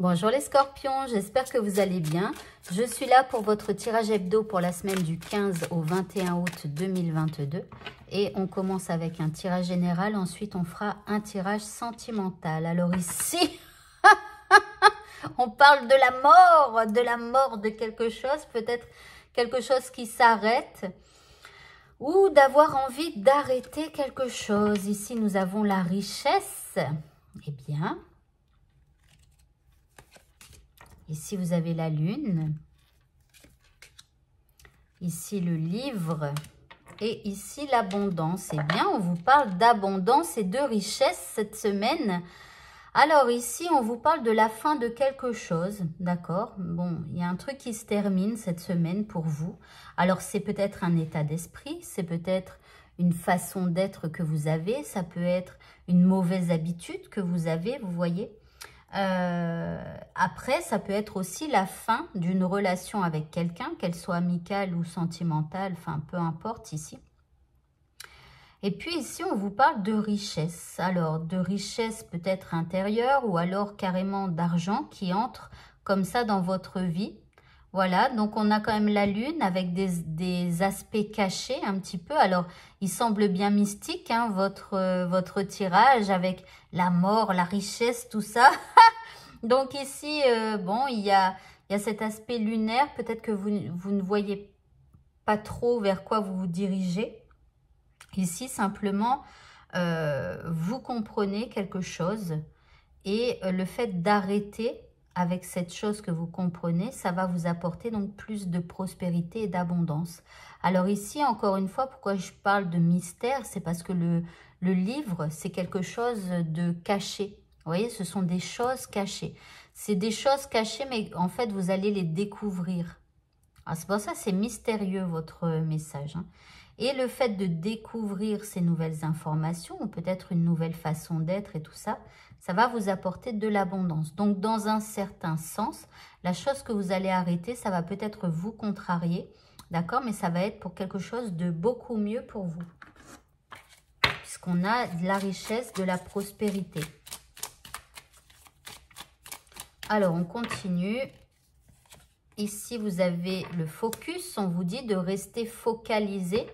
Bonjour les scorpions, j'espère que vous allez bien. Je suis là pour votre tirage hebdo pour la semaine du 15 au 21 août 2022. Et on commence avec un tirage général, ensuite on fera un tirage sentimental. Alors ici, on parle de la mort de quelque chose, peut-être quelque chose qui s'arrête. Ou d'avoir envie d'arrêter quelque chose. Ici, nous avons la richesse. Eh bien, ici, vous avez la lune. Ici, le livre. Et ici, l'abondance. Eh bien, on vous parle d'abondance et de richesse cette semaine. Alors ici, on vous parle de la fin de quelque chose, d'accord? Bon, il y a un truc qui se termine cette semaine pour vous. Alors, c'est peut-être un état d'esprit, c'est peut-être une façon d'être que vous avez, ça peut être une mauvaise habitude que vous avez, vous voyez. Après, ça peut être aussi la fin d'une relation avec quelqu'un, qu'elle soit amicale ou sentimentale, enfin, peu importe ici. Et puis ici, on vous parle de richesse. Alors, de richesse peut-être intérieure ou alors carrément d'argent qui entre comme ça dans votre vie. Voilà, donc on a quand même la lune avec des aspects cachés un petit peu. Alors, il semble bien mystique, hein, votre tirage avec la mort, la richesse, tout ça. Donc ici, bon, il y a cet aspect lunaire. Peut-être que vous ne voyez pas trop vers quoi vous vous dirigez. Ici, simplement, vous comprenez quelque chose et le fait d'arrêter avec cette chose que vous comprenez, ça va vous apporter donc plus de prospérité et d'abondance. Alors ici, encore une fois, pourquoi je parle de mystère, c'est parce que le livre, c'est quelque chose de caché. Vous voyez, ce sont des choses cachées. C'est des choses cachées, mais en fait, vous allez les découvrir. C'est pour ça que c'est mystérieux, votre message, hein. Et le fait de découvrir ces nouvelles informations, ou peut-être une nouvelle façon d'être et tout ça, ça va vous apporter de l'abondance. Donc, dans un certain sens, la chose que vous allez arrêter, ça va peut-être vous contrarier, d'accord? Mais ça va être pour quelque chose de beaucoup mieux pour vous. Puisqu'on a de la richesse, de la prospérité. Alors, on continue. Ici, vous avez le focus. On vous dit de rester focalisé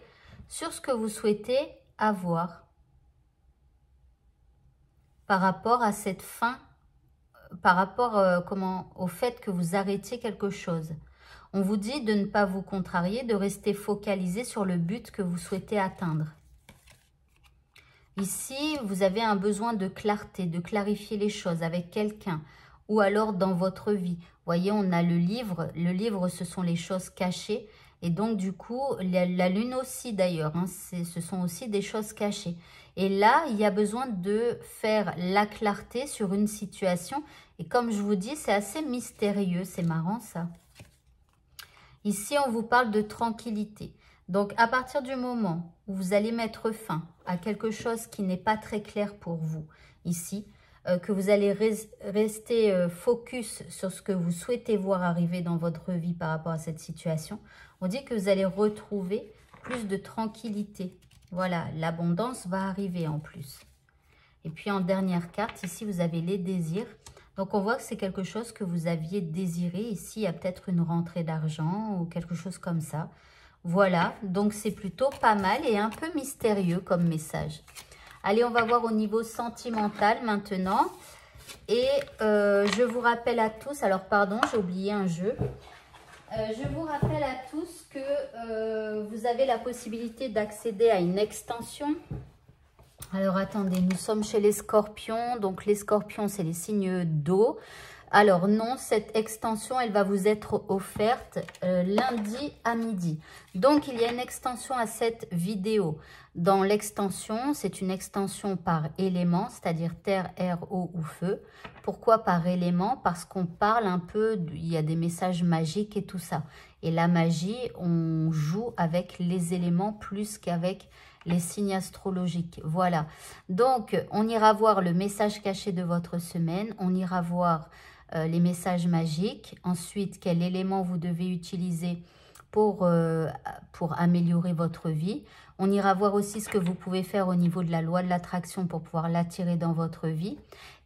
sur ce que vous souhaitez avoir par rapport à cette fin, par rapport au fait que vous arrêtiez quelque chose. On vous dit de ne pas vous contrarier, de rester focalisé sur le but que vous souhaitez atteindre. Ici, vous avez un besoin de clarté, de clarifier les choses avec quelqu'un ou alors dans votre vie. Vous voyez, on a le livre. Le livre, ce sont les choses cachées. Et donc, du coup, la lune aussi d'ailleurs, hein, ce sont aussi des choses cachées. Et là, il y a besoin de faire la clarté sur une situation. Et comme je vous dis, c'est assez mystérieux. C'est marrant ça. Ici, on vous parle de tranquillité. Donc, à partir du moment où vous allez mettre fin à quelque chose qui n'est pas très clair pour vous, ici, que vous allez rester focus sur ce que vous souhaitez voir arriver dans votre vie par rapport à cette situation, on dit que vous allez retrouver plus de tranquillité. Voilà, l'abondance va arriver en plus. Et puis, en dernière carte, ici, vous avez les désirs. Donc, on voit que c'est quelque chose que vous aviez désiré. Ici, il y a peut-être une rentrée d'argent ou quelque chose comme ça. Voilà, donc c'est plutôt pas mal et un peu mystérieux comme message. Allez, on va voir au niveau sentimental maintenant. Et je vous rappelle à tous, alors pardon, j'ai oublié un jeu. Je vous rappelle à tous que vous avez la possibilité d'accéder à une extension. Alors, attendez, nous sommes chez les scorpions. Donc, les scorpions, c'est les signes d'eau. Alors, non, cette extension, elle va vous être offerte lundi à midi. Donc, il y a une extension à cette vidéo. Dans l'extension, c'est une extension par élément, c'est-à-dire terre, air, eau ou feu. Pourquoi par élément? Parce qu'on parle un peu, il y a des messages magiques et tout ça. Et la magie, on joue avec les éléments plus qu'avec les signes astrologiques. Voilà. Donc, on ira voir le message caché de votre semaine. On ira voir les messages magiques. Ensuite, quel élément vous devez utiliser pour améliorer votre vie. On ira voir aussi ce que vous pouvez faire au niveau de la loi de l'attraction pour pouvoir l'attirer dans votre vie.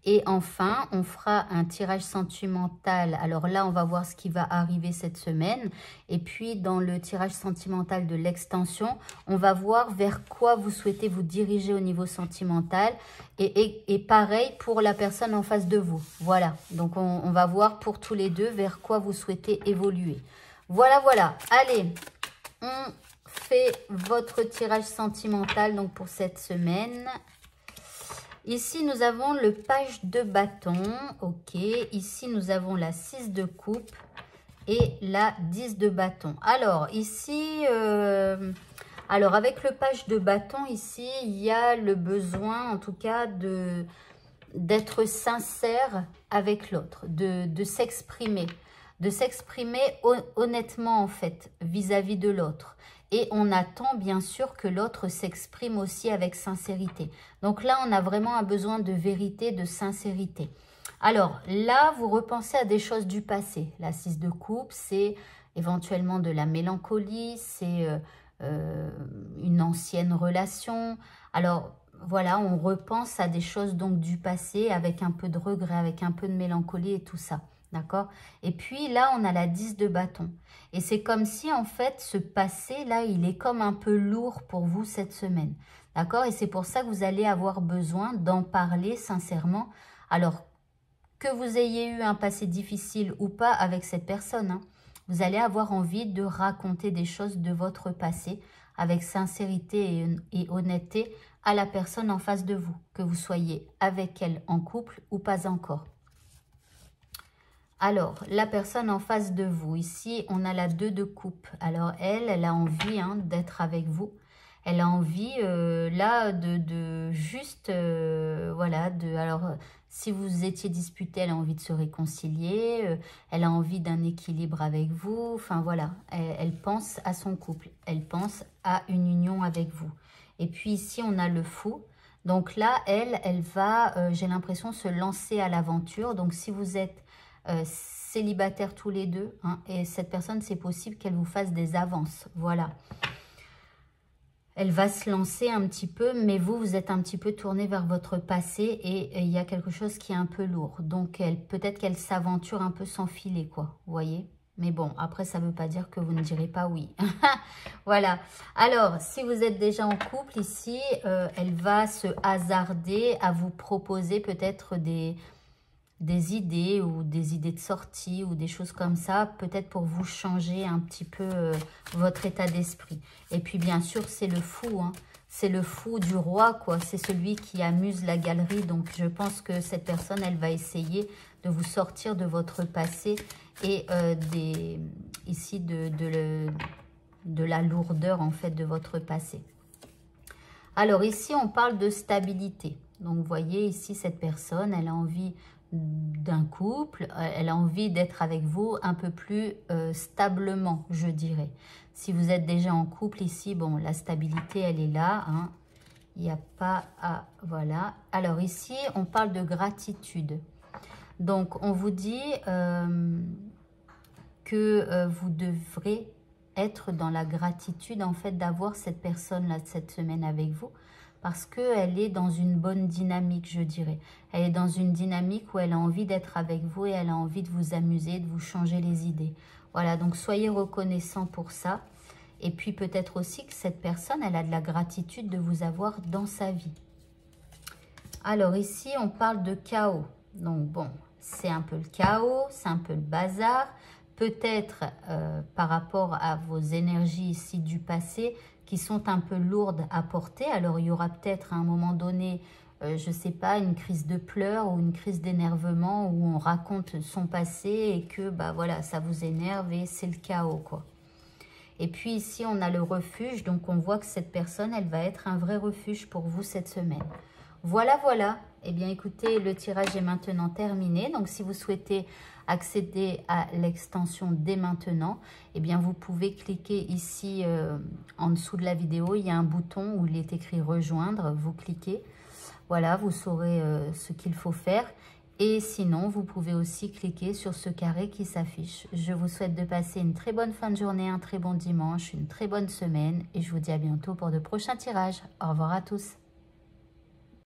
Et enfin, on fera un tirage sentimental. Alors là, on va voir ce qui va arriver cette semaine. Et puis, dans le tirage sentimental de l'extension, on va voir vers quoi vous souhaitez vous diriger au niveau sentimental. Et pareil pour la personne en face de vous. Voilà. Donc, on va voir pour tous les deux vers quoi vous souhaitez évoluer. Voilà, voilà. Allez, on fait votre tirage sentimental donc pour cette semaine. Ici, nous avons le page de bâton. Ok. Ici, nous avons la 6 de coupe et la 10 de bâton. Alors, ici, avec le page de bâton, ici, il y a le besoin, en tout cas, d'être sincère avec l'autre, de s'exprimer. De s'exprimer honnêtement, en fait, vis-à-vis de l'autre. Et on attend bien sûr que l'autre s'exprime aussi avec sincérité. Donc là, on a vraiment un besoin de vérité, de sincérité. Alors là, vous repensez à des choses du passé. La 6 de coupe, c'est éventuellement de la mélancolie, c'est une ancienne relation. Alors voilà, on repense à des choses donc du passé avec un peu de regret, avec un peu de mélancolie et tout ça. D'accord? Et puis là, on a la 10 de bâton. Et c'est comme si, en fait, ce passé-là, il est comme un peu lourd pour vous cette semaine. D'accord? Et c'est pour ça que vous allez avoir besoin d'en parler sincèrement. Alors, que vous ayez eu un passé difficile ou pas avec cette personne, hein, vous allez avoir envie de raconter des choses de votre passé avec sincérité et honnêteté à la personne en face de vous, que vous soyez avec elle en couple ou pas encore. Alors, la personne en face de vous, ici, on a la 2 de coupe. Alors, elle a envie d'être avec vous. Elle a envie, là, voilà, alors, si vous étiez disputé, elle a envie de se réconcilier. Elle a envie d'un équilibre avec vous. Enfin, voilà, elle pense à son couple. Elle pense à une union avec vous. Et puis, ici, on a le fou. Donc là, elle va, j'ai l'impression, se lancer à l'aventure. Donc, si vous êtes célibataires tous les deux, hein, et cette personne, c'est possible qu'elle vous fasse des avances, voilà. Elle va se lancer un petit peu, mais vous êtes un petit peu tourné vers votre passé et il y a quelque chose qui est un peu lourd. Donc, peut-être qu'elle s'aventure un peu sans filet, quoi, vous voyez. Mais bon, après, ça ne veut pas dire que vous ne direz pas oui. Voilà. Alors, si vous êtes déjà en couple ici, elle va se hasarder à vous proposer peut-être des idées ou des idées de sortie ou des choses comme ça, peut-être pour vous changer un petit peu votre état d'esprit. Et puis bien sûr, c'est le fou, hein. C'est le fou du roi, quoi. C'est celui qui amuse la galerie. Donc je pense que cette personne, elle va essayer de vous sortir de votre passé et ici de la lourdeur en fait de votre passé. Alors ici, on parle de stabilité. Donc vous voyez ici, cette personne, elle a envie d'un couple, elle a envie d'être avec vous un peu plus stablement, je dirais. Si vous êtes déjà en couple ici, bon, la stabilité, elle est là, hein. Il n'y a pas à... Voilà. Alors ici, on parle de gratitude. Donc, on vous dit que vous devrez être dans la gratitude, en fait, d'avoir cette personne-là cette semaine avec vous. Parce qu'elle est dans une bonne dynamique, je dirais. Elle est dans une dynamique où elle a envie d'être avec vous et elle a envie de vous amuser, de vous changer les idées. Voilà, donc soyez reconnaissants pour ça. Et puis peut-être aussi que cette personne, elle a de la gratitude de vous avoir dans sa vie. Alors ici, on parle de chaos. Donc bon, c'est un peu le chaos, c'est un peu le bazar. Peut-être par rapport à vos énergies ici du passé, qui sont un peu lourdes à porter. Alors, il y aura peut-être à un moment donné, je ne sais pas, une crise de pleurs ou une crise d'énervement où on raconte son passé et que, bah voilà, ça vous énerve et c'est le chaos, quoi. Et puis ici, on a le refuge. Donc, on voit que cette personne, elle va être un vrai refuge pour vous cette semaine. Voilà, voilà. Eh bien, écoutez, le tirage est maintenant terminé. Donc, si vous souhaitez accéder à l'extension dès maintenant, eh bien, vous pouvez cliquer ici en dessous de la vidéo. Il y a un bouton où il est écrit « Rejoindre ». Vous cliquez. Voilà, vous saurez ce qu'il faut faire. Et sinon, vous pouvez aussi cliquer sur ce carré qui s'affiche. Je vous souhaite de passer une très bonne fin de journée, un très bon dimanche, une très bonne semaine. Et je vous dis à bientôt pour de prochains tirages. Au revoir à tous.